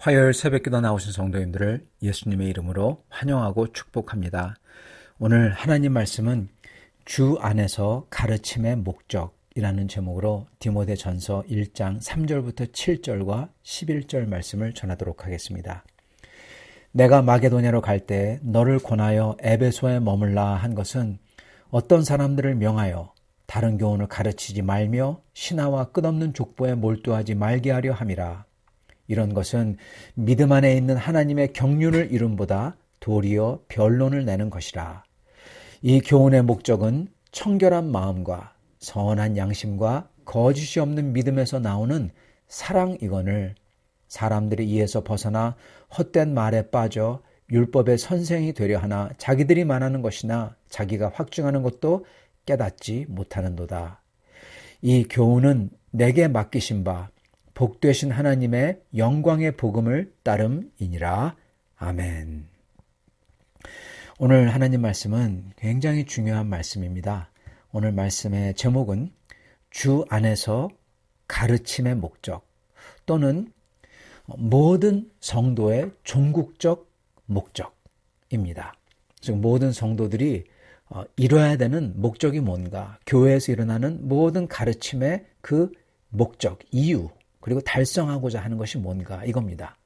화요일 새벽기도 나오신 성도님들을 예수님의 이름으로 환영하고 축복합니다. 오늘 하나님 말씀은 주 안에서 가르침의 목적이라는 제목으로 디모데전서 1장 3절부터 7절과 11절 말씀을 전하도록 하겠습니다. 내가 마게도냐로 갈 때 너를 권하여 에베소에 머물라 한 것은 어떤 사람들을 명하여 다른 교훈을 가르치지 말며 신하와 끝없는 족보에 몰두하지 말게 하려 함이라. 이런 것은 믿음 안에 있는 하나님의 경륜을 이름보다 도리어 변론을 내는 것이라. 이 교훈의 목적은 청결한 마음과 선한 양심과 거짓이 없는 믿음에서 나오는 사랑이거늘 사람들이 이에서 벗어나 헛된 말에 빠져 율법의 선생이 되려 하나 자기들이 말하는 것이나 자기가 확증하는 것도 깨닫지 못하는도다. 이 교훈은 내게 맡기신 바 복되신 하나님의 영광의 복음을 따름이니라. 아멘. 오늘 하나님 말씀은 굉장히 중요한 말씀입니다. 오늘 말씀의 제목은 주 안에서 가르침의 목적 또는 모든 성도의 종국적 목적입니다. 즉 모든 성도들이 이뤄야 되는 목적이 뭔가, 교회에서 일어나는 모든 가르침의 그 목적, 이유, 그리고 달성하고자 하는 것이 뭔가 이겁니다.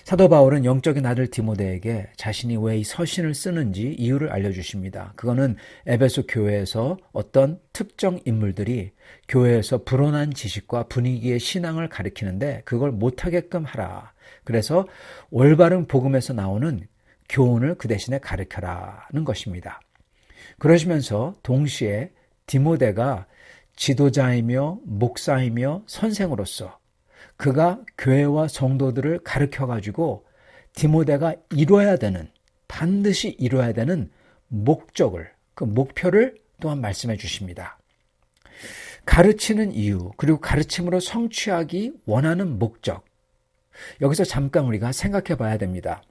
사도 바울은 영적인 아들 디모데에게 자신이 왜 이 서신을 쓰는지 이유를 알려주십니다. 그거는 에베소 교회에서 어떤 특정 인물들이 교회에서 불온한 지식과 분위기의 신앙을 가리키는데 그걸 못하게끔 하라. 그래서 올바른 복음에서 나오는 교훈을 그 대신에 가르쳐라는 것입니다. 그러시면서 동시에 디모데가 지도자이며 목사이며 선생으로서 그가 교회와 성도들을 가르쳐가지고 디모데가 이뤄야 되는, 반드시 이뤄야 되는 목적을, 그 목표를 또한 말씀해 주십니다. 가르치는 이유, 그리고 가르침으로 성취하기 원하는 목적. 여기서 잠깐 우리가 생각해 봐야 됩니다.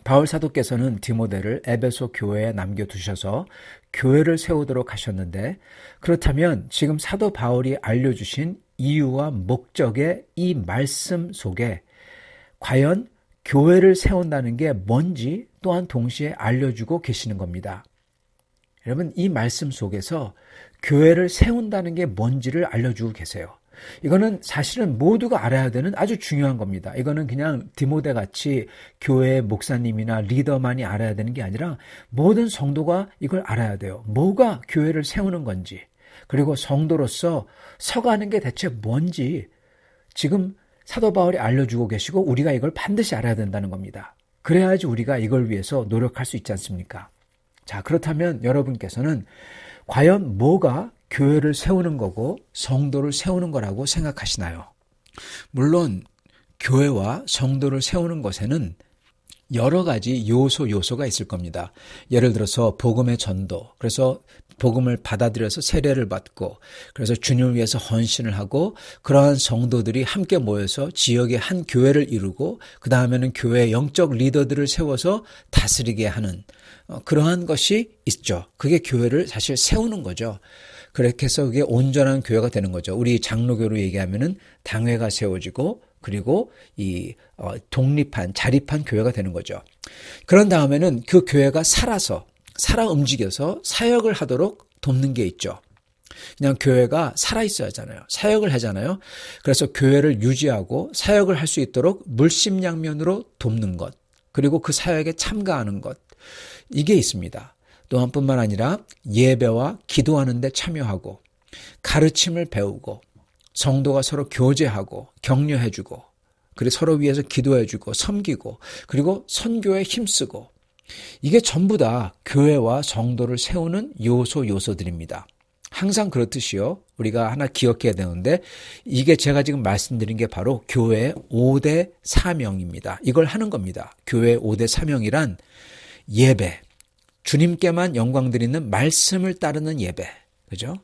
바울 사도께서는 디모데를 에베소 교회에 남겨두셔서 교회를 세우도록 하셨는데, 그렇다면 지금 사도 바울이 알려주신 이유와 목적의 이 말씀 속에 과연 교회를 세운다는 게 뭔지 또한 동시에 알려주고 계시는 겁니다. 여러분, 이 말씀 속에서 교회를 세운다는 게 뭔지를 알려주고 계세요. 이거는 사실은 모두가 알아야 되는 아주 중요한 겁니다. 이거는 그냥 디모데 같이 교회 목사님이나 리더만이 알아야 되는 게 아니라 모든 성도가 이걸 알아야 돼요. 뭐가 교회를 세우는 건지, 그리고 성도로서 서가는 게 대체 뭔지 지금 사도 바울이 알려주고 계시고 우리가 이걸 반드시 알아야 된다는 겁니다. 그래야지 우리가 이걸 위해서 노력할 수 있지 않습니까? 자, 그렇다면 여러분께서는 과연 뭐가 교회를 세우는 거고 성도를 세우는 거라고 생각하시나요? 물론 교회와 성도를 세우는 것에는 여러 가지 요소가 있을 겁니다. 예를 들어서 복음의 전도, 그래서 복음을 받아들여서 세례를 받고, 그래서 주님을 위해서 헌신을 하고, 그러한 성도들이 함께 모여서 지역의 한 교회를 이루고, 그 다음에는 교회의 영적 리더들을 세워서 다스리게 하는 그러한 것이 있죠. 그게 교회를 사실 세우는 거죠. 그렇게 해서 그게 온전한 교회가 되는 거죠. 우리 장로교로 얘기하면은 당회가 세워지고, 그리고 이 독립한, 자립한 교회가 되는 거죠. 그런 다음에는 그 교회가 살아 움직여서 사역을 하도록 돕는 게 있죠. 그냥 교회가 살아 있어야 하잖아요. 사역을 하잖아요. 그래서 교회를 유지하고 사역을 할 수 있도록 물심양면으로 돕는 것, 그리고 그 사역에 참가하는 것, 이게 있습니다. 또한 뿐만 아니라 예배와 기도하는 데 참여하고, 가르침을 배우고, 성도가 서로 교제하고 격려해주고, 그리고 서로 위해서 기도해주고 섬기고, 그리고 선교에 힘쓰고, 이게 전부 다 교회와 성도를 세우는 요소들입니다. 항상 그렇듯이요, 우리가 하나 기억해야 되는데, 이게 제가 지금 말씀드린 게 바로 교회의 5대 사명입니다. 이걸 하는 겁니다. 교회의 5대 사명이란 예배, 주님께만 영광 드리는 말씀을 따르는 예배, 그죠?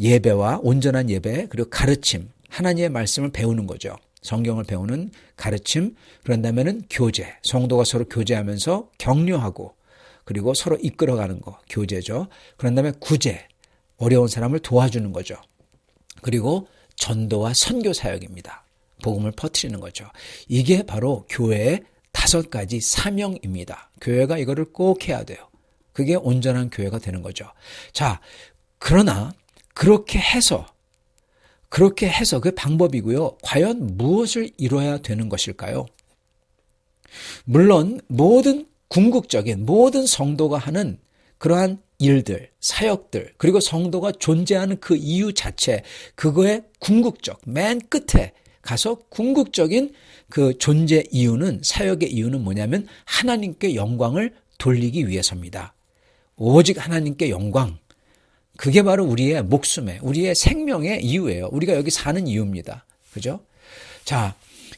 예배와 온전한 예배, 그리고 가르침, 하나님의 말씀을 배우는 거죠. 성경을 배우는 가르침, 그런 다음에는 교제, 성도가 서로 교제하면서 격려하고, 그리고 서로 이끌어가는 거, 교제죠. 그런 다음에 구제, 어려운 사람을 도와주는 거죠. 그리고 전도와 선교 사역입니다. 복음을 퍼뜨리는 거죠. 이게 바로 교회의 5가지 사명입니다. 교회가 이거를 꼭 해야 돼요. 그게 온전한 교회가 되는 거죠. 자, 그러나 그렇게 해서 그 방법이고요. 과연 무엇을 이뤄야 되는 것일까요? 물론 모든 궁극적인 모든 성도가 하는 그러한 일들, 사역들, 그리고 성도가 존재하는 그 이유 자체, 그거의 궁극적, 맨 끝에 가서 궁극적인 그 존재 이유는, 사역의 이유는 뭐냐면 하나님께 영광을 돌리기 위해서입니다. 오직 하나님께 영광. 그게 바로 우리의 목숨의, 우리의 생명의 이유예요. 우리가 여기 사는 이유입니다. 그죠? 자,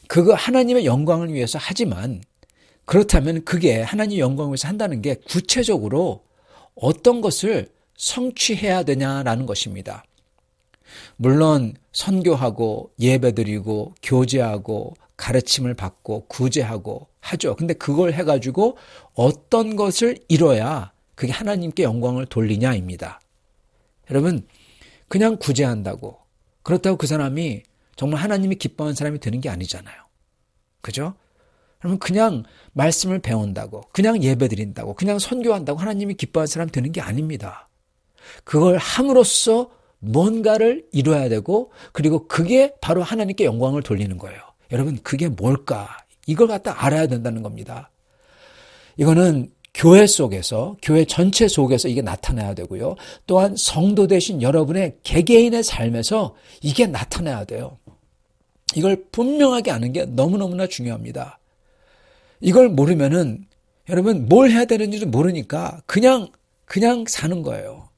그거 하나님의 영광을 위해서 하지만, 그렇다면 그게 하나님의 영광을 위해서 한다는 게 구체적으로 어떤 것을 성취해야 되냐라는 것입니다. 물론 선교하고 예배드리고 교제하고 가르침을 받고 구제하고 하죠. 근데 그걸 해가지고 어떤 것을 이뤄야 그게 하나님께 영광을 돌리냐입니다. 여러분, 그냥 구제한다고, 그렇다고 그 사람이 정말 하나님이 기뻐하는 사람이 되는 게 아니잖아요. 그죠? 그러면 그냥 말씀을 배운다고, 그냥 예배드린다고, 그냥 선교한다고 하나님이 기뻐하는 사람 되는 게 아닙니다. 그걸 함으로써 뭔가를 이뤄야 되고, 그리고 그게 바로 하나님께 영광을 돌리는 거예요. 여러분, 그게 뭘까? 이걸 갖다 알아야 된다는 겁니다. 이거는 교회 속에서, 교회 전체 속에서 이게 나타나야 되고요. 또한 성도 되신 여러분의 개개인의 삶에서 이게 나타나야 돼요. 이걸 분명하게 아는 게 너무너무나 중요합니다. 이걸 모르면은 여러분 뭘 해야 되는지도 모르니까 그냥 사는 거예요.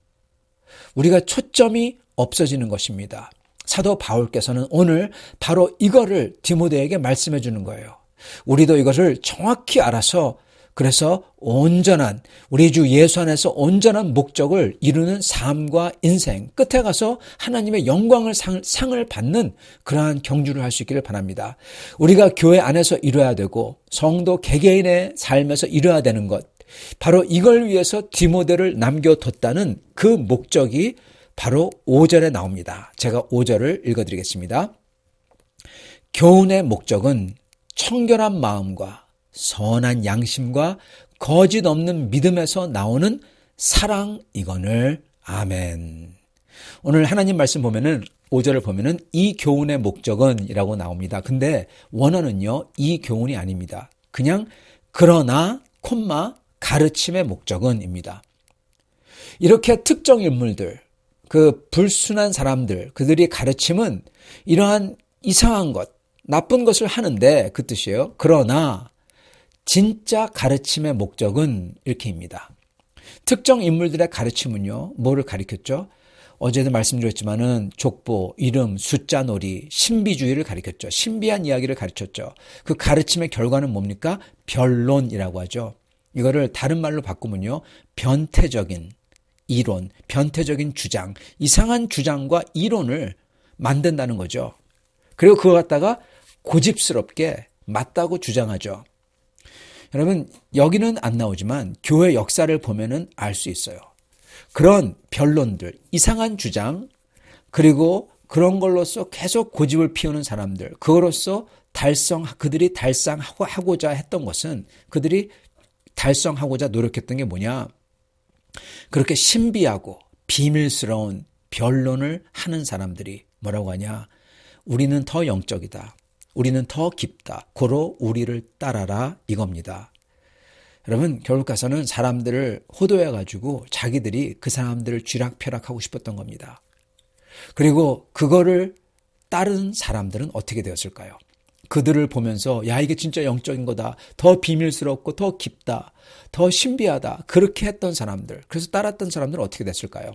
우리가 초점이 없어지는 것입니다. 사도 바울께서는 오늘 바로 이거를 디모데에게 말씀해 주는 거예요. 우리도 이것을 정확히 알아서, 그래서 온전한, 우리 주 예수 안에서 온전한 목적을 이루는 삶과 인생, 끝에 가서 하나님의 영광을 상을 받는 그러한 경주를 할 수 있기를 바랍니다. 우리가 교회 안에서 이뤄야 되고 성도 개개인의 삶에서 이뤄야 되는 것, 바로 이걸 위해서 디모데를 남겨뒀다는 그 목적이 바로 5절에 나옵니다. 제가 5절을 읽어드리겠습니다. 교훈의 목적은 청결한 마음과 선한 양심과 거짓 없는 믿음에서 나오는 사랑이거늘. 아멘. 오늘 하나님 말씀 보면은 5절을 보면은 이 교훈의 목적은 이라고 나옵니다. 근데 원어는요, 이 교훈이 아닙니다. 그냥 그러나 가르침의 목적은 입니다. 이렇게 특정 인물들, 그 불순한 사람들, 그들이 가르침은 이러한 이상한 것, 나쁜 것을 하는데 그 뜻이에요. 그러나 진짜 가르침의 목적은 이렇게입니다. 특정 인물들의 가르침은요, 뭐를 가리켰죠? 어제도 말씀드렸지만은 족보, 이름, 숫자 놀이, 신비주의를 가리켰죠. 신비한 이야기를 가르쳤죠. 그 가르침의 결과는 뭡니까? 변론이라고 하죠. 이거를 다른 말로 바꾸면요, 변태적인 이론, 변태적인 주장, 이상한 주장과 이론을 만든다는 거죠. 그리고 그거 갖다가 고집스럽게 맞다고 주장하죠. 여러분, 여기는 안 나오지만 교회 역사를 보면은 알 수 있어요. 그런 변론들, 이상한 주장, 그리고 그런 걸로써 계속 고집을 피우는 사람들, 그거로써 그들이 달성하고자 했던 것은, 그들이 달성하고자 노력했던 게 뭐냐? 그렇게 신비하고 비밀스러운 변론을 하는 사람들이 뭐라고 하냐? 우리는 더 영적이다. 우리는 더 깊다. 고로 우리를 따라라, 이겁니다. 여러분, 결국 가서는 사람들을 호도해가지고 자기들이 그 사람들을 쥐락펴락하고 싶었던 겁니다. 그리고 그거를 따른 사람들은 어떻게 되었을까요? 그들을 보면서 야, 이게 진짜 영적인 거다. 더 비밀스럽고 더 깊다. 더 신비하다. 그렇게 했던 사람들, 그래서 따랐던 사람들은 어떻게 됐을까요?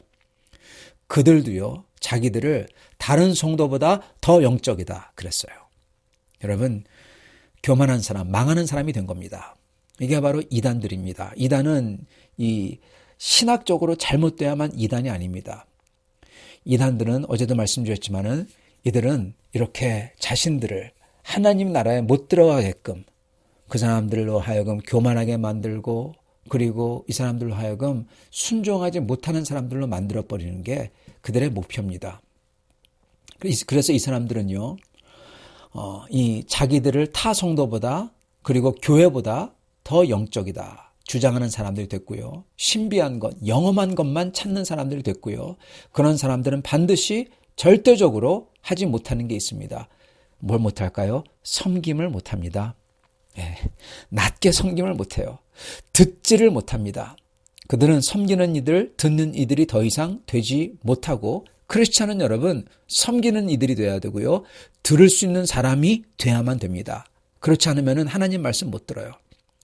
그들도요, 자기들을 다른 성도보다 더 영적이다 그랬어요. 여러분, 교만한 사람, 망하는 사람이 된 겁니다. 이게 바로 이단들입니다. 이단은 이 신학적으로 잘못돼야만 이단이 아닙니다. 이단들은 어제도 말씀드렸지만은 이들은 이렇게 자신들을 하나님 나라에 못 들어가게끔 그 사람들로 하여금 교만하게 만들고, 그리고 이 사람들로 하여금 순종하지 못하는 사람들로 만들어버리는 게 그들의 목표입니다. 그래서 이 사람들은요, 이 자기들을 타 성도보다 그리고 교회보다 더 영적이다 주장하는 사람들이 됐고요. 신비한 것, 영험한 것만 찾는 사람들이 됐고요. 그런 사람들은 반드시 절대적으로 하지 못하는 게 있습니다. 뭘 못할까요? 섬김을 못합니다. 낮게 섬김을 못해요. 듣지를 못합니다. 그들은 섬기는 이들, 듣는 이들이 더 이상 되지 못하고 크리스찬은 여러분 섬기는 이들이 돼야 되고요. 들을 수 있는 사람이 돼야만 됩니다. 그렇지 않으면 하나님 말씀 못 들어요.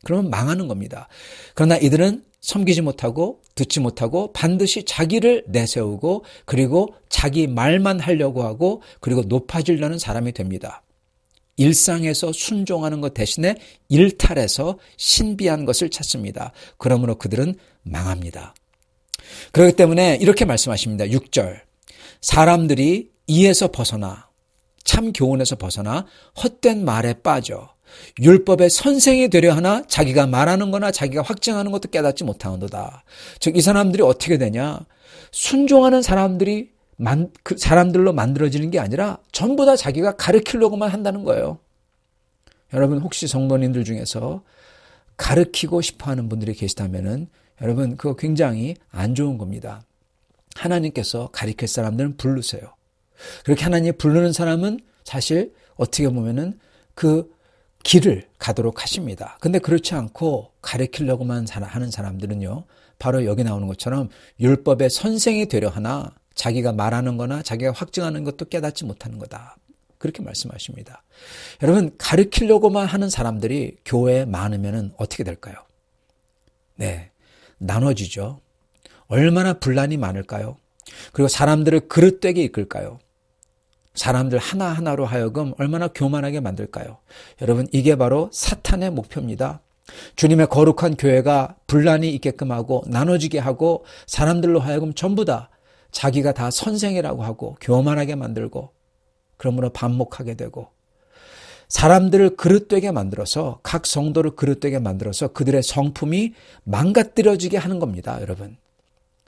그러면 망하는 겁니다. 그러나 이들은 섬기지 못하고 듣지 못하고 반드시 자기를 내세우고 그리고 자기 말만 하려고 하고 그리고 높아지려는 사람이 됩니다. 일상에서 순종하는 것 대신에 일탈해서 신비한 것을 찾습니다. 그러므로 그들은 망합니다. 그렇기 때문에 이렇게 말씀하십니다. 6절 사람들이 이에서 벗어나 참 교훈에서 벗어나 헛된 말에 빠져 율법의 선생이 되려 하나 자기가 말하는 거나 자기가 확증하는 것도 깨닫지 못하는도다. 즉 이 사람들이 어떻게 되냐? 순종하는 사람들이 그 사람들로 만들어지는 게 아니라 전부 다 자기가 가르치려고만 한다는 거예요. 여러분 혹시 성도님들 중에서 가르치고 싶어하는 분들이 계시다면은 여러분 그거 굉장히 안 좋은 겁니다. 하나님께서 가르칠 사람들은 부르세요. 그렇게 하나님 부르는 사람은 사실 어떻게 보면은 그 길을 가도록 하십니다. 근데 그렇지 않고 가르치려고만 하는 사람들은요. 바로 여기 나오는 것처럼 율법의 선생이 되려 하나 자기가 말하는 거나 자기가 확증하는 것도 깨닫지 못하는 거다. 그렇게 말씀하십니다. 여러분 가르치려고만 하는 사람들이 교회에 많으면 어떻게 될까요? 네, 나눠지죠. 얼마나 분란이 많을까요? 그리고 사람들을 그릇되게 이끌까요? 사람들 하나하나로 하여금 얼마나 교만하게 만들까요? 여러분 이게 바로 사탄의 목표입니다. 주님의 거룩한 교회가 분란이 있게끔 하고 나눠지게 하고 사람들로 하여금 전부 다 자기가 다 선생이라고 하고 교만하게 만들고 그러므로 반목하게 되고 사람들을 그릇되게 만들어서 각 성도를 그릇되게 만들어서 그들의 성품이 망가뜨려지게 하는 겁니다. 여러분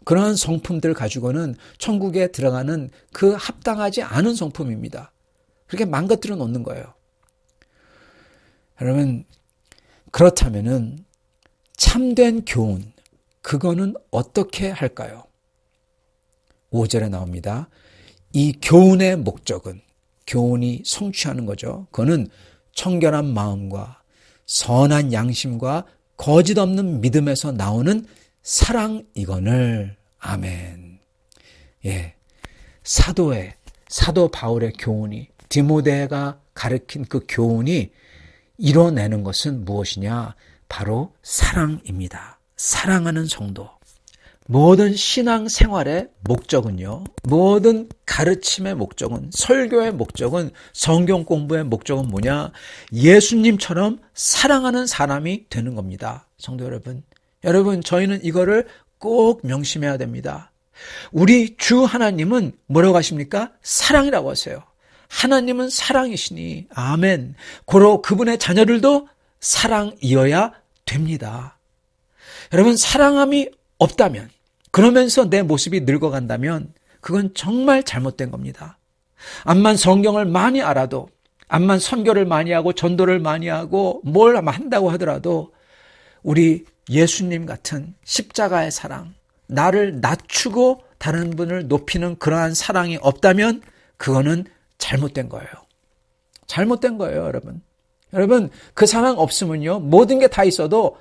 그러한 성품들 가지고는 천국에 들어가는 그 합당하지 않은 성품입니다. 그렇게 망가뜨려 놓는 거예요. 여러분 그렇다면은 참된 교훈 그거는 어떻게 할까요? 5절에 나옵니다. 이 교훈의 목적은 교훈이 성취하는 거죠. 그거는 청결한 마음과 선한 양심과 거짓 없는 믿음에서 나오는 사랑이거늘. 아멘. 예. 사도 바울의 교훈이 디모데가 가르친 그 교훈이 이뤄내는 것은 무엇이냐? 바로 사랑입니다. 사랑하는 성도. 모든 신앙 생활의 목적은요. 모든 가르침의 목적은 설교의 목적은 성경 공부의 목적은 뭐냐? 예수님처럼 사랑하는 사람이 되는 겁니다. 성도 여러분. 여러분 저희는 이거를 꼭 명심해야 됩니다. 우리 주 하나님은 뭐라고 하십니까? 사랑이라고 하세요. 하나님은 사랑이시니 아멘. 고로 그분의 자녀들도 사랑이어야 됩니다. 여러분 사랑함이 없다면 그러면서 내 모습이 늙어간다면 그건 정말 잘못된 겁니다. 암만 성경을 많이 알아도 암만 선교를 많이 하고 전도를 많이 하고 뭘 한다고 하더라도 우리 예수님 같은 십자가의 사랑 나를 낮추고 다른 분을 높이는 그러한 사랑이 없다면 그거는 잘못된 거예요. 잘못된 거예요, 여러분. 여러분, 그 사랑 없으면요, 모든 게 다 있어도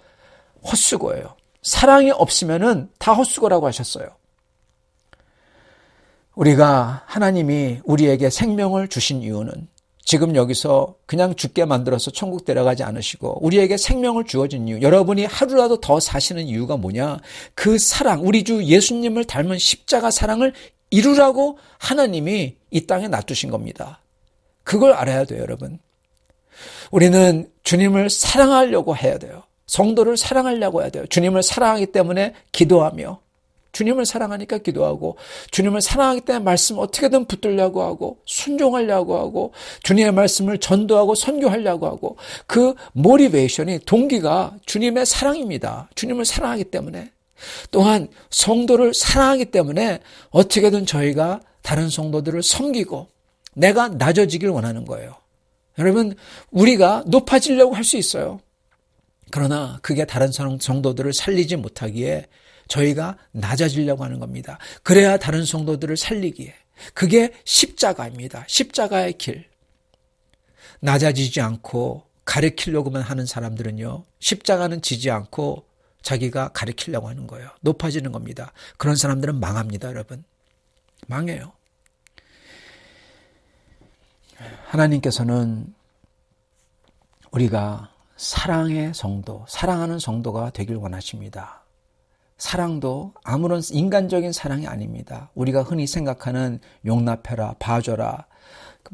헛수고예요. 사랑이 없으면은 다 헛수고라고 하셨어요. 우리가 하나님이 우리에게 생명을 주신 이유는 지금 여기서 그냥 죽게 만들어서 천국 데려가지 않으시고 우리에게 생명을 주어진 이유, 여러분이 하루라도 더 사시는 이유가 뭐냐? 그 사랑, 우리 주 예수님을 닮은 십자가 사랑을 이루라고 하나님이 이 땅에 놔두신 겁니다. 그걸 알아야 돼요, 여러분. 우리는 주님을 사랑하려고 해야 돼요. 성도를 사랑하려고 해야 돼요. 주님을 사랑하기 때문에 기도하며 주님을 사랑하니까 기도하고 주님을 사랑하기 때문에 말씀 어떻게든 붙들려고 하고 순종하려고 하고 주님의 말씀을 전도하고 선교하려고 하고 그 모티베이션이 동기가 주님의 사랑입니다. 주님을 사랑하기 때문에 또한 성도를 사랑하기 때문에 어떻게든 저희가 다른 성도들을 섬기고 내가 낮아지길 원하는 거예요. 여러분, 우리가 높아지려고 할 수 있어요. 그러나 그게 다른 성도들을 살리지 못하기에 저희가 낮아지려고 하는 겁니다. 그래야 다른 성도들을 살리기에. 그게 십자가입니다. 십자가의 길. 낮아지지 않고 가르치려고만 하는 사람들은요, 십자가는 지지 않고 자기가 가르치려고 하는 거예요. 높아지는 겁니다. 그런 사람들은 망합니다, 여러분. 망해요. 하나님께서는 우리가 사랑의 성도, 사랑하는 성도가 되길 원하십니다. 사랑도 아무런 인간적인 사랑이 아닙니다. 우리가 흔히 생각하는 용납해라, 봐줘라,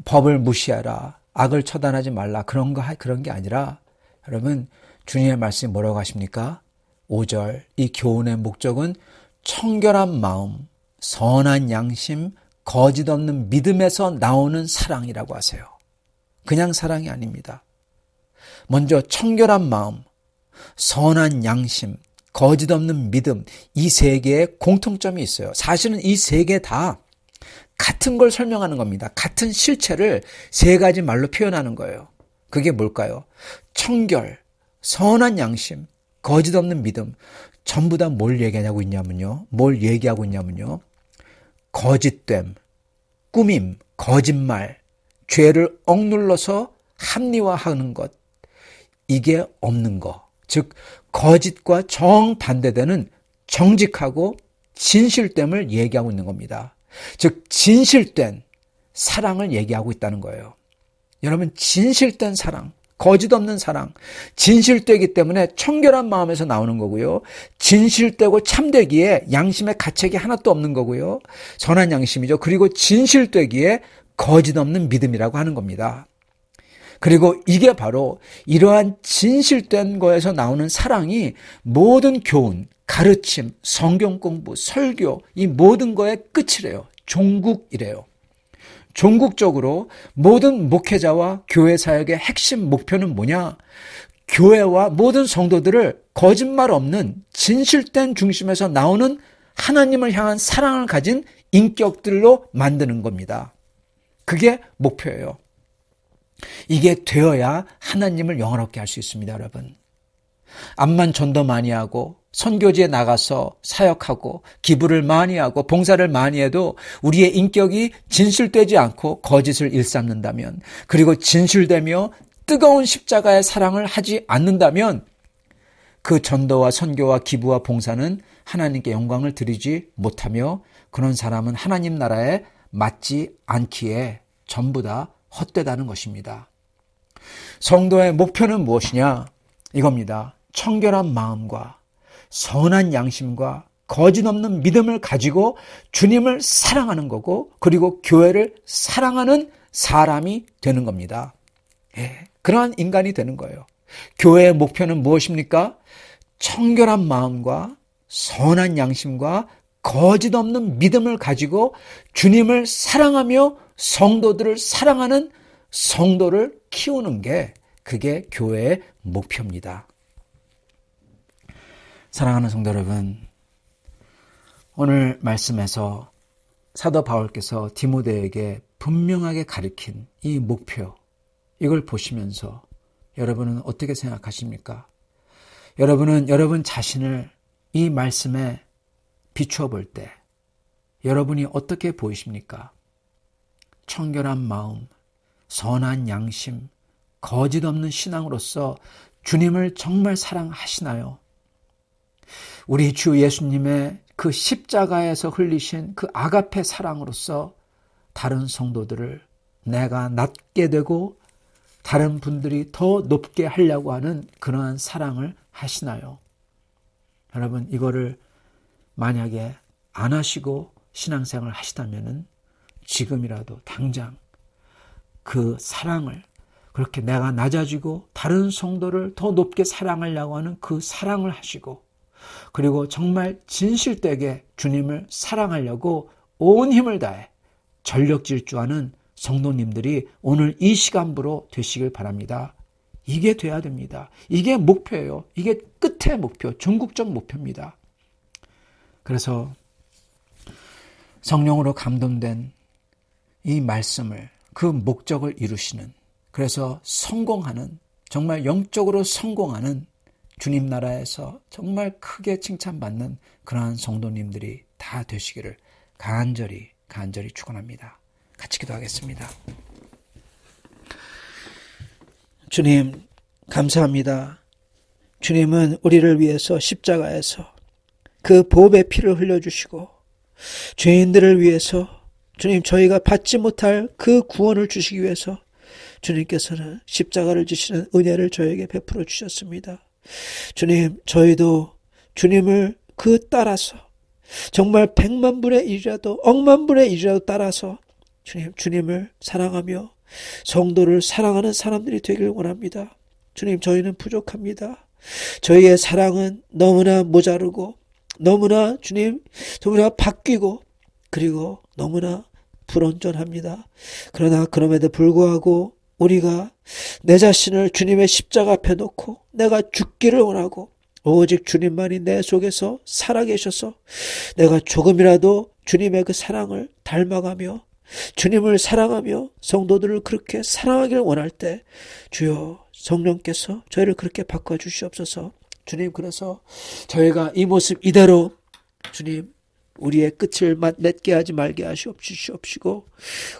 법을 무시하라, 악을 처단하지 말라, 그런 게 아니라, 여러분, 주님의 말씀이 뭐라고 하십니까? 5절, 이 교훈의 목적은 청결한 마음, 선한 양심, 거짓 없는 믿음에서 나오는 사랑이라고 하세요. 그냥 사랑이 아닙니다. 먼저 청결한 마음, 선한 양심, 거짓 없는 믿음, 이 세 개의 공통점이 있어요. 사실은 이 세 개 다 같은 걸 설명하는 겁니다. 같은 실체를 세 가지 말로 표현하는 거예요. 그게 뭘까요? 청결, 선한 양심, 거짓 없는 믿음, 전부 다 뭘 얘기하고 있냐면요. 거짓됨, 꾸밈, 거짓말, 죄를 억눌러서 합리화하는 것, 이게 없는 거. 즉 거짓과 정반대되는 정직하고 진실됨을 얘기하고 있는 겁니다. 즉 진실된 사랑을 얘기하고 있다는 거예요. 여러분, 진실된 사랑, 거짓 없는 사랑, 진실되기 때문에 청결한 마음에서 나오는 거고요. 진실되고 참되기에 양심의 가책이 하나도 없는 거고요. 선한 양심이죠. 그리고 진실되기에 거짓 없는 믿음이라고 하는 겁니다. 그리고 이게 바로 이러한 진실된 거에서 나오는 사랑이 모든 교훈, 가르침, 성경 공부, 설교, 이 모든 거의 끝이래요. 종국이래요. 종국적으로 모든 목회자와 교회 사역의 핵심 목표는 뭐냐? 교회와 모든 성도들을 거짓말 없는 진실된 중심에서 나오는 하나님을 향한 사랑을 가진 인격들로 만드는 겁니다. 그게 목표예요. 이게 되어야 하나님을 영화롭게 할 수 있습니다, 여러분. 암만 전도 많이 하고 선교지에 나가서 사역하고 기부를 많이 하고 봉사를 많이 해도 우리의 인격이 진실되지 않고 거짓을 일삼는다면, 그리고 진실되며 뜨거운 십자가의 사랑을 하지 않는다면 그 전도와 선교와 기부와 봉사는 하나님께 영광을 드리지 못하며 그런 사람은 하나님 나라에 맞지 않기에 전부 다 헛되다는 것입니다. 성도의 목표는 무엇이냐? 이겁니다. 청결한 마음과 선한 양심과 거짓 없는 믿음을 가지고 주님을 사랑하는 거고, 그리고 교회를 사랑하는 사람이 되는 겁니다. 그러한 인간이 되는 거예요. 교회의 목표는 무엇입니까? 청결한 마음과 선한 양심과 거짓 없는 믿음을 가지고 주님을 사랑하며 성도들을 사랑하는 성도를 키우는 게, 그게 교회의 목표입니다. 사랑하는 성도 여러분, 오늘 말씀에서 사도 바울께서 디모데에게 분명하게 가르친 이 목표, 이걸 보시면서 여러분은 어떻게 생각하십니까? 여러분은 여러분 자신을 이 말씀에 비추어 볼 때 여러분이 어떻게 보이십니까? 청결한 마음, 선한 양심, 거짓 없는 신앙으로서 주님을 정말 사랑하시나요? 우리 주 예수님의 그 십자가에서 흘리신 그 아가페 사랑으로서 다른 성도들을 내가 낮게 되고 다른 분들이 더 높게 하려고 하는 그러한 사랑을 하시나요? 여러분, 이거를 만약에 안 하시고 신앙생활을 하시다면은 지금이라도 당장 그 사랑을, 그렇게 내가 낮아지고 다른 성도를 더 높게 사랑하려고 하는 그 사랑을 하시고, 그리고 정말 진실되게 주님을 사랑하려고 온 힘을 다해 전력 질주하는 성도님들이 오늘 이 시간부로 되시길 바랍니다. 이게 돼야 됩니다. 이게 목표예요. 이게 끝의 목표, 전국적 목표입니다. 그래서 성령으로 감동된 이 말씀을, 그 목적을 이루시는, 그래서 성공하는, 정말 영적으로 성공하는 주님 나라에서 정말 크게 칭찬받는 그러한 성도님들이 다 되시기를 간절히 축원합니다. 같이 기도하겠습니다. 주님 감사합니다. 주님은 우리를 위해서 십자가에서 그 보배의 피를 흘려주시고 죄인들을 위해서 주님 저희가 받지 못할 그 구원을 주시기 위해서 주님께서는 십자가를 지시는 은혜를 저에게 베풀어 주셨습니다. 주님 저희도 주님을 그 따라서 정말 100만 분의 1이라도 억만 분의 1이라도 따라서 주님을 사랑하며 성도를 사랑하는 사람들이 되길 원합니다. 주님 저희는 부족합니다. 저희의 사랑은 너무나 모자르고 너무나 주님 너무나 바뀌고 그리고 너무나 불온전합니다. 그러나 그럼에도 불구하고 우리가 내 자신을 주님의 십자가 앞에 놓고 내가 죽기를 원하고 오직 주님만이 내 속에서 살아계셔서 내가 조금이라도 주님의 그 사랑을 닮아가며 주님을 사랑하며 성도들을 그렇게 사랑하기를 원할 때 주여 성령께서 저희를 그렇게 바꿔주시옵소서. 주님 그래서 저희가 이 모습 이대로 주님 우리의 끝을 맺게 하지 말게 하시옵시고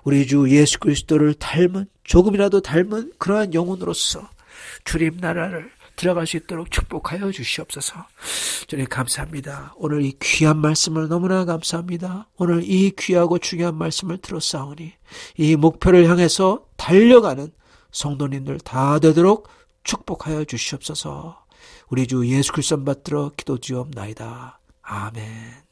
우리 주 예수 그리스도를 닮은 조금이라도 닮은 그러한 영혼으로서 주님 나라를 들어갈 수 있도록 축복하여 주시옵소서. 주님 감사합니다. 오늘 이 귀한 말씀을 너무나 감사합니다. 오늘 이 귀하고 중요한 말씀을 들었사오니 이 목표를 향해서 달려가는 성도님들 다 되도록 축복하여 주시옵소서. 우리 주 예수 그리스도 받들어 기도드리옵나이다. 아멘.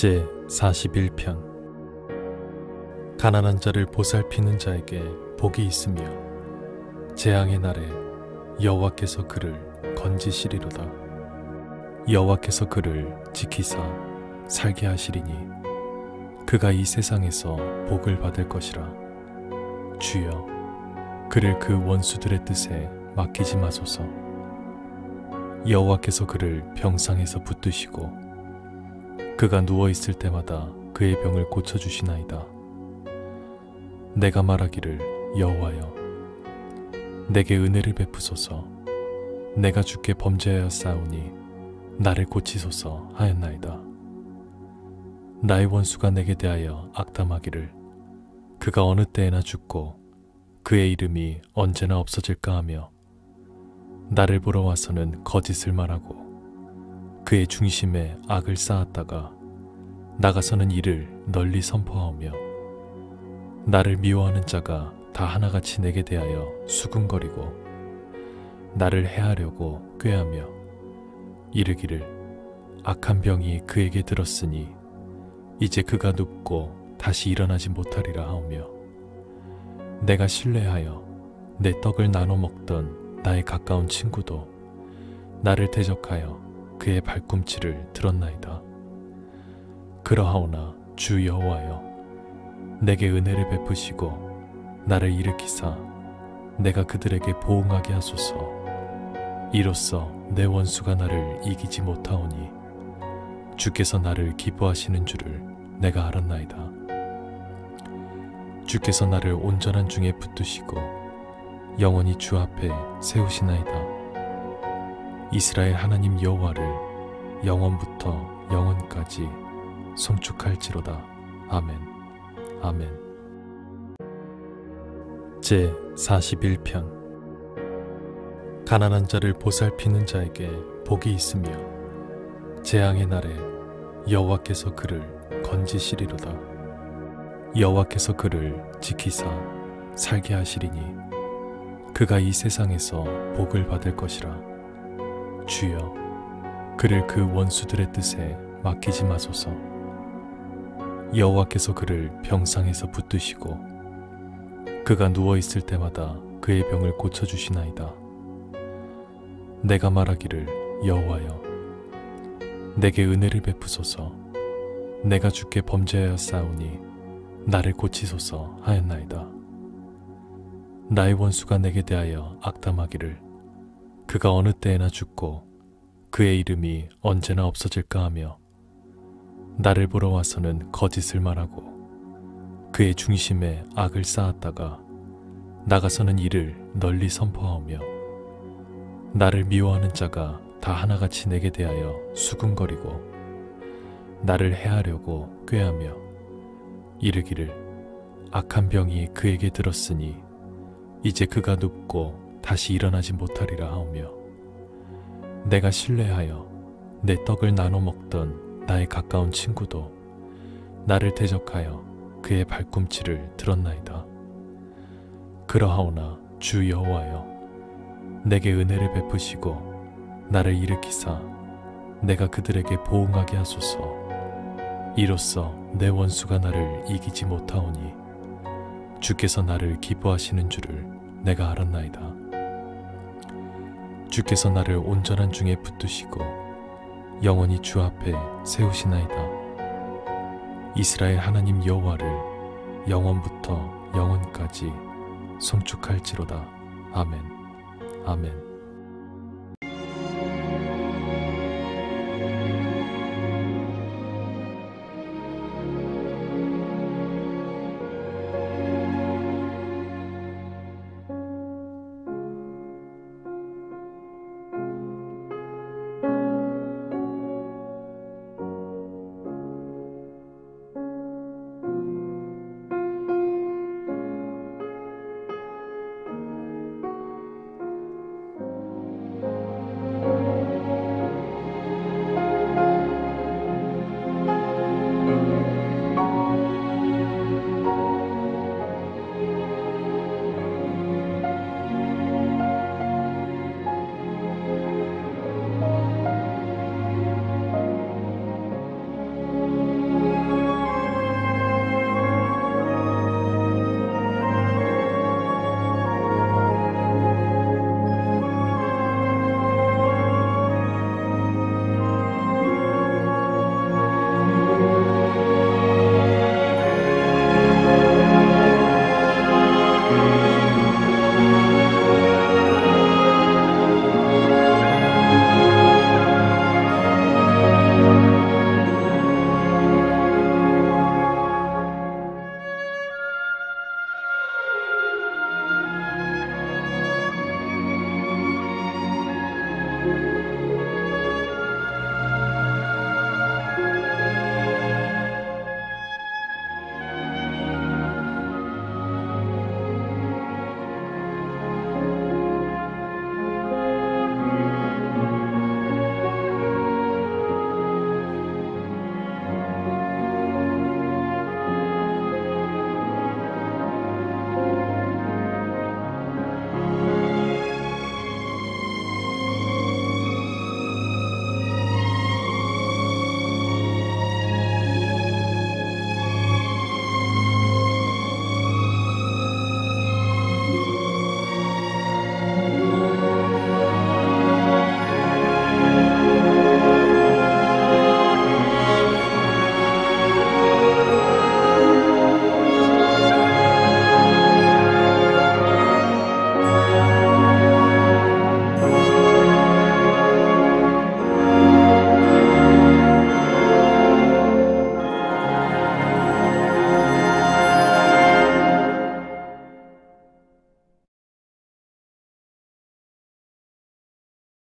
제 41편. 가난한 자를 보살피는 자에게 복이 있으며 재앙의 날에 여호와께서 그를 건지시리로다. 여호와께서 그를 지키사 살게 하시리니 그가 이 세상에서 복을 받을 것이라. 주여, 그를 그 원수들의 뜻에 맡기지 마소서. 여호와께서 그를 병상에서 붙드시고 그가 누워있을 때마다 그의 병을 고쳐주시나이다. 내가 말하기를, 여호와여, 내게 은혜를 베푸소서. 내가 주께 범죄하였사오니 나를 고치소서 하였나이다. 나의 원수가 내게 대하여 악담하기를, 그가 어느 때에나 죽고 그의 이름이 언제나 없어질까 하며 나를 보러 와서는 거짓을 말하고 그의 중심에 악을 쌓았다가 나가서는 이를 널리 선포하오며 나를 미워하는 자가 다 하나같이 내게 대하여 수군거리고 나를 해하려고 꾀하며 이르기를, 악한 병이 그에게 들었으니 이제 그가 눕고 다시 일어나지 못하리라 하오며 내가 신뢰하여 내 떡을 나눠 먹던 나의 가까운 친구도 나를 대적하여 그의 발꿈치를 들었나이다. 그러하오나 주 여호와여, 내게 은혜를 베푸시고 나를 일으키사 내가 그들에게 보응하게 하소서. 이로써 내 원수가 나를 이기지 못하오니 주께서 나를 기뻐하시는 줄을 내가 알았나이다. 주께서 나를 온전한 중에 붙드시고 영원히 주 앞에 세우시나이다. 이스라엘 하나님 여호와를 영원부터 영원까지 송축할지로다. 아멘. 아멘. 제 41편. 가난한 자를 보살피는 자에게 복이 있으며 재앙의 날에 여호와께서 그를 건지시리로다. 여호와께서 그를 지키사 살게 하시리니 그가 이 세상에서 복을 받을 것이라. 주여, 그를 그 원수들의 뜻에 맡기지 마소서. 여호와께서 그를 병상에서 붙드시고 그가 누워있을 때마다 그의 병을 고쳐주시나이다. 내가 말하기를, 여호와여, 내게 은혜를 베푸소서. 내가 주께 범죄하였사오니 나를 고치소서 하였나이다. 나의 원수가 내게 대하여 악담하기를, 그가 어느 때에나 죽고 그의 이름이 언제나 없어질까 하며 나를 보러 와서는 거짓을 말하고 그의 중심에 악을 쌓았다가 나가서는 이를 널리 선포하오며 나를 미워하는 자가 다 하나같이 내게 대하여 수군거리고 나를 해하려고 꾀하며 이르기를, 악한 병이 그에게 들었으니 이제 그가 눕고 다시 일어나지 못하리라 하오며 내가 신뢰하여 내 떡을 나눠 먹던 나의 가까운 친구도 나를 대적하여 그의 발꿈치를 들었나이다. 그러하오나 주 여호와여, 내게 은혜를 베푸시고 나를 일으키사 내가 그들에게 보응하게 하소서. 이로써 내 원수가 나를 이기지 못하오니 주께서 나를 기뻐하시는 줄을 내가 알았나이다. 주께서 나를 온전한 중에 붙드시고 영원히 주 앞에 세우시나이다. 이스라엘 하나님 여호와를 영원부터 영원까지 송축할지로다. 아멘. 아멘.